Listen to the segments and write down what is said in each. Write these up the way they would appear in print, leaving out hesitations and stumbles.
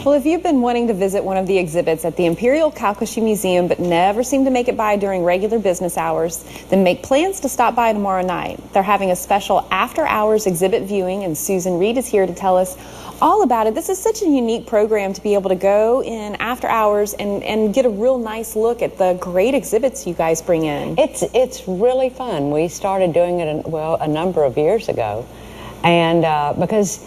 Well, if you've been wanting to visit one of the exhibits at the Imperial CALCASIEU Museum but never seem to make it by during regular business hours, then make plans to stop by tomorrow night. They're having a special after-hours exhibit viewing, and Susan Reed is here to tell us all about it. This is such a unique program to be able to go in after hours and get a real nice look at the great exhibits you guys bring in. It's really fun. We started doing it, a number of years ago, and because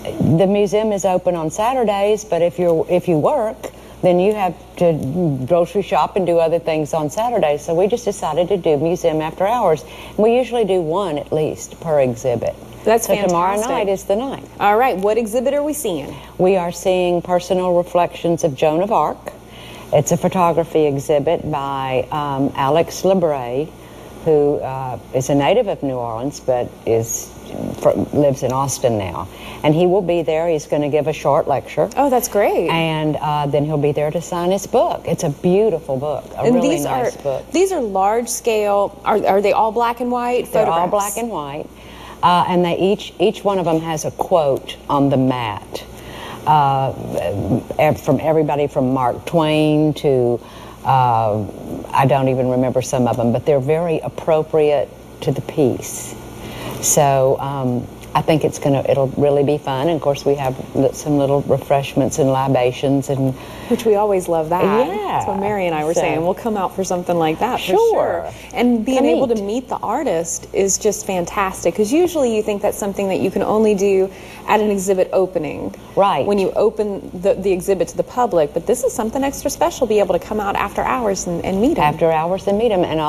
the museum is open on Saturdays, but if you work, then you have to grocery shop and do other things on Saturdays. So we just decided to do museum after hours. We usually do one at least per exhibit. That's so fantastic. Tomorrow night is the night. All right, what exhibit are we seeing? We are seeing Personal Reflections of Joan of Arc. It's a photography exhibit by Alex Lebray, who is a native of New Orleans but lives in Austin now. And he will be there. He's going to give a short lecture. Oh, that's great. And then he'll be there to sign his book. It's a beautiful book, really nice book. These are large scale. Are they all black and white photographs? They're all black and white. And they each one of them has a quote on the mat. From everybody from Mark Twain to, I don't even remember some of them, but they're very appropriate to the piece. So I think it'll really be fun. And of course we have some little refreshments and libations, and which we always love that. Yeah. That's what Mary and I were saying. We'll come out for something like that for sure. And being able to meet the artist is just fantastic, because usually you think that's something that you can only do at an exhibit opening. Right. When you open the exhibit to the public, but this is something extra special, be able to come out after hours and meet them. After hours and meet them, and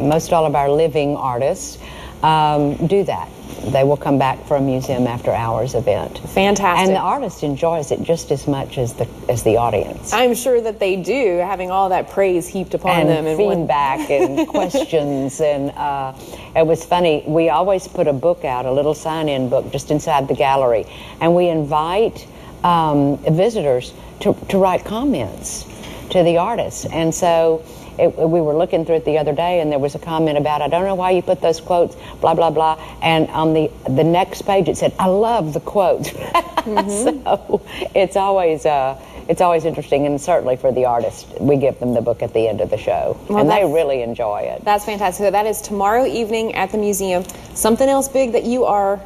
most all of our living artists do that. They will come back for a museum after hours event. Fantastic. And the artist enjoys it just as much as the audience. I'm sure that they do, having all that praise heaped upon them. And feedback and questions. And it was funny, we always put a book out, a little sign-in book just inside the gallery. And we invite visitors to write comments to the artists. And so we were looking through it the other day, and there was a comment about, I don't know why you put those quotes, blah, blah, blah. And on the next page it said, I love the quotes. So it's always interesting, and certainly for the artists, we give them the book at the end of the show. Well, and they really enjoy it. That's fantastic. So that is tomorrow evening at the museum. Something else big that you are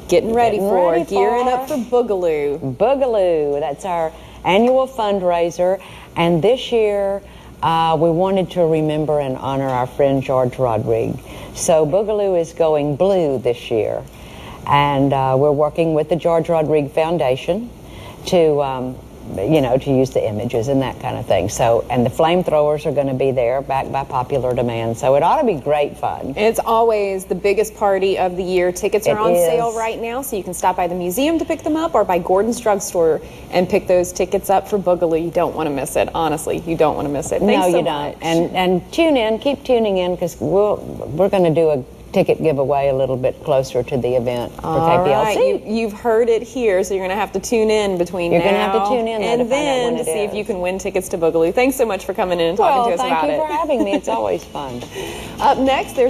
getting ready for, gearing up for Boogaloo. Boogaloo, that's our annual fundraiser. And this year, we wanted to remember and honor our friend George Rodriguez. So Boogaloo is going blue this year. And we're working with the George Rodriguez Foundation to use the images and that kind of thing. So, and the flamethrowers are going to be there, backed by popular demand. So it ought to be great fun. It's always the biggest party of the year. Tickets are on sale right now, so you can stop by the museum to pick them up, or by Gordon's Drugstore and pick those tickets up for Boogaloo. You don't want to miss it. Honestly, you don't want to miss it. Thanks so much. And tune in, keep tuning in, because we're going to do a ticket giveaway a little bit closer to the event for KPLC. Right. You've heard it here, so you're going to have to tune in between now and then to see if you can win tickets to Boogaloo. Thanks so much for coming in and talking to us about it. Thank you for having me. It's always fun. Up next, there's